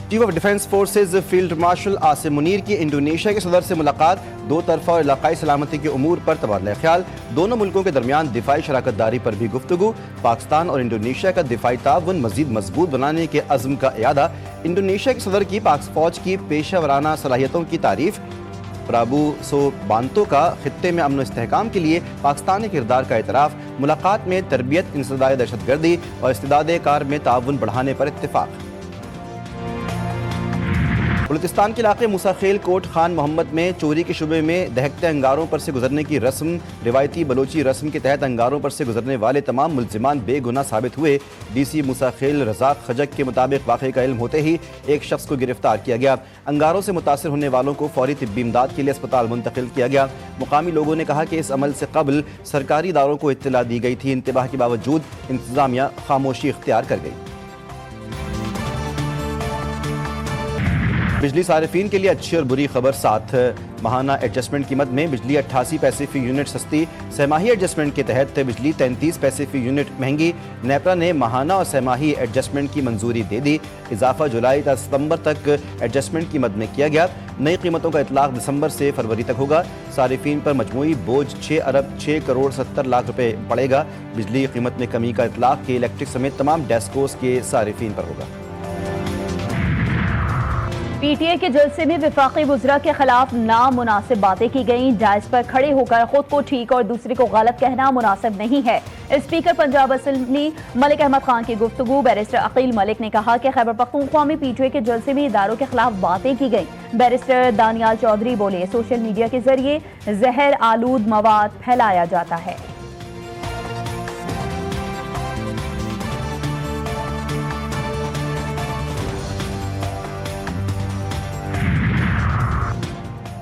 Chief of defence forces field marshal Asim Munir की Indonesia के सदर से मुलाकात, दो तरफा और इलाकाई सलामती के उमूर पर तबादला ख्याल, दोनों मुल्कों के दरमियान दिफाई शराकत दारी पर भी गुफ्तगू, पाकिस्तान और इंडोनेशिया का दिफाई ताउन मजीद मजबूत बनाने के अज़्म का इयादा, इंडोनेशिया के सदर की पाक फौज की पेशा वराना सलाहियतों की तारीफ, प्राबू सोबांतो का खित्ते में अमन इस्तेहकाम के लिए पाकिस्तानी किरदार का एतराफ़, मुलाकात में तरबियत, इंसदाद दहशतगर्दी और इस्तिदाद कार में ताउन बढ़ाने पर इत्तेफाक। बलूचिस्तान के इलाके मूसाखेल कोट खान मोहम्मद में चोरी के शुबे में दहकते अंगारों पर से गुजरने की रस्म, रिवायती बलोची रस्म के तहत अंगारों पर से गुजरने वाले तमाम मुल्जिमान बेगुनाह साबित हुए। डीसी मूसाखेल रज़ाक खजक के मुताबिक वाक़े का इल्म होते ही एक शख्स को गिरफ्तार किया गया। अंगारों से मुतासर होने वालों को फौरी तिब्बी इमदाद के लिए अस्पताल मुंतकिल किया गया। मुकामी लोगों ने कहा कि इस अमल से कबल सरकारी इदारों को इत्तला दी गई थी, इंतबाह के बावजूद इंतजामिया खामोशी इख्तियार कर गई। बिजली सारिफीन के लिए अच्छी और बुरी खबर साथ, माहाना एडजस्टमेंट कीमत में बिजली 88 पैसे फी यूनिट सस्ती, सहमाही एडजस्टमेंट के तहत बिजली 33 पैसे फी यूनिट महंगी। नेपरा ने माहाना और सहमाही एडजस्टमेंट की मंजूरी दे दी। इजाफा जुलाई तक सितंबर तक एडजस्टमेंट कीमत में किया गया। नई कीमतों का इतलाक दिसंबर से फरवरी तक होगा। सारिफीन पर मजमूई बोझ 6 अरब 6 करोड़ 70 लाख रुपए पड़ेगा। बिजली कीमत में कमी का इतलाक के इलेक्ट्रिक समेत तमाम डेस्कोस के सारिफीन पर होगा। पीटीए के जलसे में विफाकी वुज़रा के खिलाफ नामुनासिब बातें की गईं। डाइस पर खड़े होकर खुद को ठीक और दूसरे को गलत कहना मुनासिब नहीं है। स्पीकर पंजाब असेंबली मलिक अहमद खान की गुफ्तगू। बैरिस्टर अकील मलिक ने कहा कि खैबर पख्तूनख्वा में पीटीए के जलसे में इदारों के खिलाफ बातें की गईं। बैरिस्टर दानियाल चौधरी बोले, सोशल मीडिया के जरिए जहर आलूद मवाद फैलाया जाता है।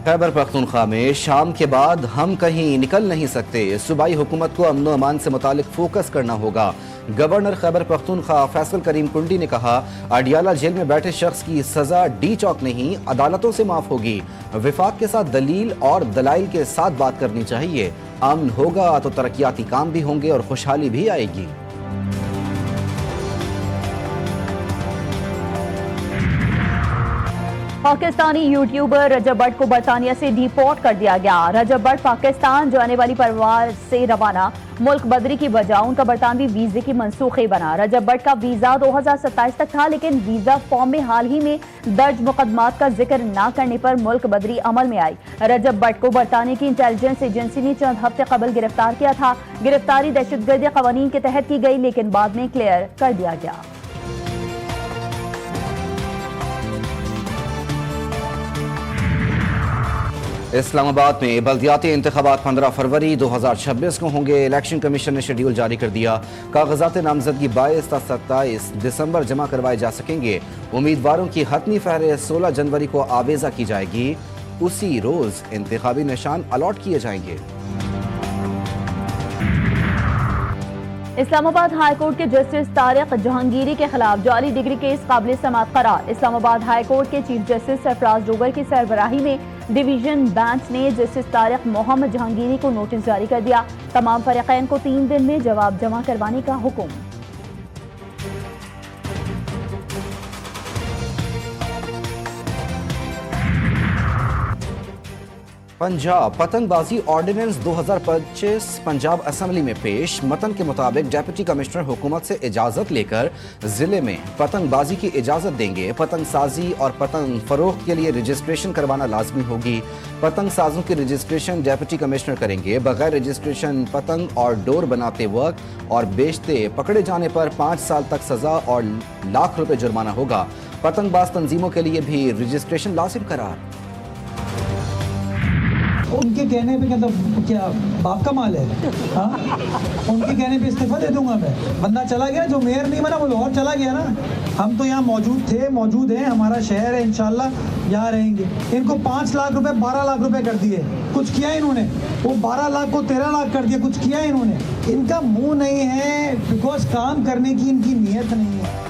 खैबर पख्तूनख्वा में शाम के बाद हम कहीं निकल नहीं सकते, सूबाई हुकूमत को अमन अमान से मुतालिक फोकस करना होगा। गवर्नर खैबर पख्तूनख्वा फैसल करीम कुंडी ने कहा, अडियाला जेल में बैठे शख्स की सजा डी चौक नहीं अदालतों से माफ होगी। विफाक के साथ दलील और दलाइल के साथ बात करनी चाहिए। अमन होगा तो तरक्याती काम भी होंगे और खुशहाली भी आएगी। पाकिस्तानी यूट्यूबर रजब भट्ट को बरतानिया से डिपोर्ट कर दिया गया। रजब भट्ट पाकिस्तान जाने वाली परवाज से रवाना मुल्क बदरी की वजह उनका बरतानवी वीजे की मनसूखी बना। रजब भट्ट का वीजा 2027 तक था, लेकिन वीजा फॉर्म में हाल ही में दर्ज मुकदमात का जिक्र न करने पर मुल्क बदरी अमल में आई। रजब भट्ट को बरतानिया की इंटेलिजेंस एजेंसी ने चंद हफ्ते कबल गिरफ्तार किया था। गिरफ्तारी दहशतगर्दी कवानीन के तहत की गई, लेकिन बाद में क्लियर कर दिया गया। इस्लामाबाद में बल्दियाती इंतखाबात 15 फरवरी 2026 को होंगे। इलेक्शन कमीशन ने शेड्यूल जारी कर दिया। कागजात नामजदगी 22 से 27 दिसंबर जमा करवाए जा सकेंगे। उम्मीदवारों की हतमी फहरिस्त 16 जनवरी को आवेजा की जाएगी। उसी रोज इंतखाबी निशान अलॉट किए जाएंगे। इस्लामाबाद हाईकोर्ट के जस्टिस तारिक जहांगीरी के खिलाफ जाली डिग्री केस काबिल समाअत करार। इस्लामाबाद हाईकोर्ट के चीफ जस्टिस सरफराज डोगर की सरबराही में डिवीजन बेंच ने जस्टिस तारिक मोहम्मद जहांगीरी को नोटिस जारी कर दिया। तमाम फरीकैन को 3 दिन में जवाब जमा करवाने का हुक्म। पंजाब पतंगबाजी ऑर्डिनेंस 2025 पंजाब असेंबली में पेश। मतन के मुताबिक डिप्टी कमिश्नर हुकूमत से इजाजत लेकर जिले में पतंगबाजी की इजाजत देंगे। पतंग साजी और पतंग फरोख्त के लिए रजिस्ट्रेशन करवाना लाजमी होगी। पतंग साजों की रजिस्ट्रेशन डिप्टी कमिश्नर करेंगे। बगैर रजिस्ट्रेशन पतंग और डोर बनाते वक्त और बेचते पकड़े जाने पर 5 साल तक सजा और लाख रुपए जुर्माना होगा। पतंगबाज तंजीमों के लिए भी रजिस्ट्रेशन लाजिम करार। उनके कहने पे क्या बाप का माल है? हाँ, उनके कहने पे इस्तीफा दे दूंगा मैं। बंदा चला गया, जो मेयर नहीं बना वो लाहौर चला गया ना। हम तो यहाँ मौजूद हैं, हमारा शहर है, इंशाल्लाह यहाँ रहेंगे। इनको 5 लाख रुपए 12 लाख रुपए कर दिए, कुछ किया इन्होंने? वो 12 लाख को 13 लाख कर दिया, कुछ किया इन्होंने? इनका मुंह नहीं है, बिकॉज काम करने की इनकी नीयत नहीं है।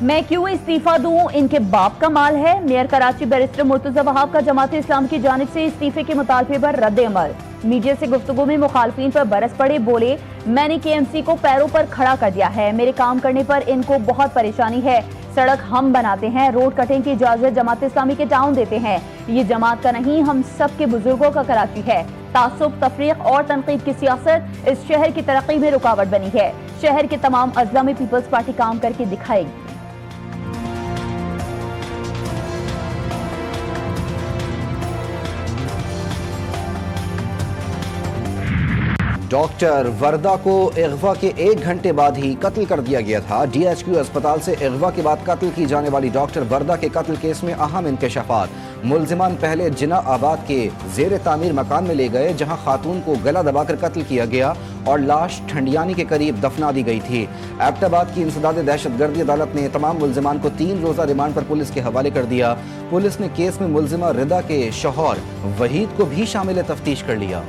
मैं क्यों इस्तीफा दूं, इनके बाप का माल है। मेयर कराची बैरिस्टर मुर्तजा वहाब का जमात इस्लाम की जानिब से इस्तीफे के मुतालबे पर रद्द अमल। मीडिया से गुफ्तगू में मुखालफिन पर बरस पड़े, बोले मैंने केएमसी को पैरों पर खड़ा कर दिया है। मेरे काम करने पर इनको बहुत परेशानी है। सड़क हम बनाते हैं, रोड कटिंग की इजाजत जमात इस्लामी के टाउन देते हैं। ये जमात का नहीं, हम सब के बुजुर्गों का कराची है। तासुब, तफरीक और तनकीद की सियासत इस शहर की तरक्की में रुकावट बनी है। शहर के तमाम अजला में पीपल्स पार्टी काम करके दिखाएगी। डॉक्टर वर्दा को अगवा के 1 घंटे बाद ही कत्ल कर दिया गया था। DHQ अस्पताल से अगवा के बाद कत्ल की जाने वाली डॉक्टर वर्दा के कत्ल केस में अहम इंकशाफात। मुल्जिमान पहले जिना आबाद के जेर तामीर मकान में ले गए, जहां खातून को गला दबाकर कत्ल किया गया और लाश ठंडियानी के करीब दफना दी गई थी। एबटाबाद की इंसदाद दहशतगर्दी अदालत ने तमाम मुल्जिमान को 3 रोज़ा रिमांड पर पुलिस के हवाले कर दिया। पुलिस ने केस में मुल्जिमा रिदा के शौहर वहीद को भी शामिल तफ्तीश कर लिया।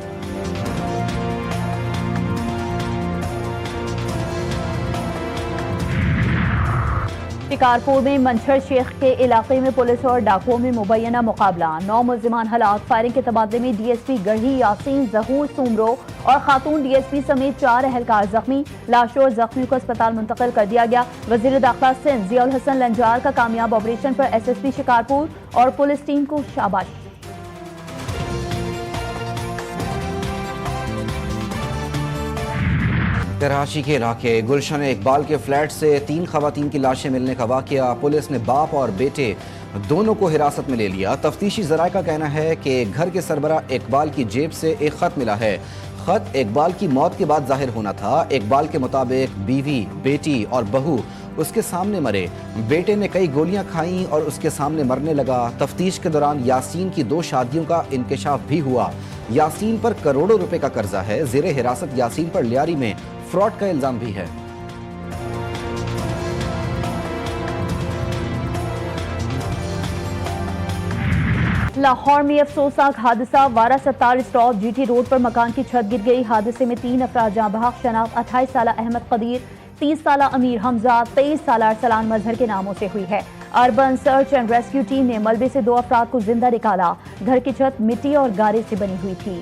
शिकारपुर में मंछर शेख के इलाके में पुलिस और डाकुओं में मुबैना मुकाबला। 9 मुल्जिमान हलाक। फायरिंग के तबादले में DSP गढ़ी यासीन जहूर सुमरो और खातून DSP समेत 4 अहलकार जख्मी। लाशों और जख्मियों को अस्पताल मुंतकिल कर दिया गया। वजीर दाखिला सिंध जियाउल हसन लंजार का कामयाब ऑपरेशन पर SSP शिकारपुर और पुलिस टीम को शाबाश। कराची के इलाके गुलशन इकबाल के फ्लैट से 3 खवातीन की लाशें मिलने का वाकया। पुलिस ने बाप और बेटे दोनों को हिरासत में ले लिया। तफ्तीशी ज़राए का कहना है कि घर के सरबरा इकबाल की जेब से एक खत मिला है। खत इकबाल की मौत के बाद जाहिर होना था। इकबाल के मुताबिक बीवी, बेटी और बहू उसके सामने मरे। बेटे ने कई गोलियां खाईं और उसके सामने मरने लगा। तफ्तीश के दौरान यासीन की 2 शादियों का इंकशाफ भी हुआ। यासीन पर करोड़ों रुपए का कर्जा है। जेरे हिरासत यासीन पर लियारी में फ्रॉड का इल्जाम भी है। लाहौर में अफसोसनाक हादसा। वारा 77 स्टॉप GT रोड पर मकान की छत गिर गई। हादसे में 3 अफराद जाँ बहक। शनाख्त 28 साला अहमद कदीर, 30 साला अमीर हमजा, 23 साला अरसलान मजहर के नामों से हुई है। Urban search and rescue team ने मलबे से 2 अफराद को जिंदा निकाला। घर की छत मिट्टी और गारे से बनी हुई थी।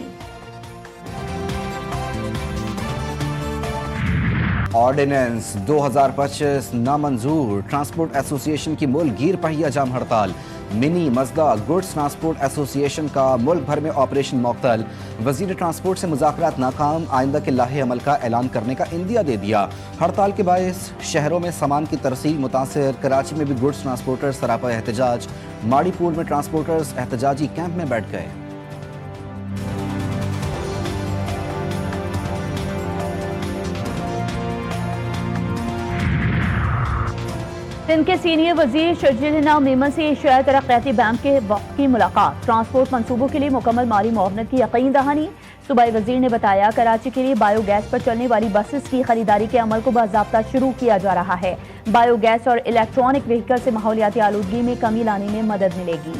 ऑर्डिनेंस 2025 नामंजूर। ट्रांसपोर्ट एसोसिएशन की मुल्क गिर पहिया जाम हड़ताल। मिनी मजदा गुड्स ट्रांसपोर्ट एसोसिएशन का मुल्क भर में ऑपरेशन मुअत्तल। वजीर ट्रांसपोर्ट से मुज़ाकरात नाकाम। आइंदा के लाहे अमल का ऐलान करने का इंदिया दे दिया। हड़ताल के बायस शहरों में सामान की तरसील मुतासर। कराची में भी गुड्स ट्रांसपोर्टर्स सरापा एहतजाज। माड़ीपुर में ट्रांसपोर्टर्स एहतजाजी कैंप में बैठ गए। सिंध के सीनियर वजीर शर्जील मेमन से एशियाई तरक्याती बैंक के वक्त की मुलाकात। ट्रांसपोर्ट मंसूबों के लिए मुकम्मल माली मुआवनत की यकीन दहानी। सूबाई वजीर ने बताया कराची के लिए बायोगैस पर चलने वाली बसेस की खरीदारी के अमल को बाज़ाब्ता शुरू किया जा रहा है। बायोगैस और इलेक्ट्रॉनिक व्हीकल से माहौलियाती आलूदगी में कमी लाने में मदद मिलेगी।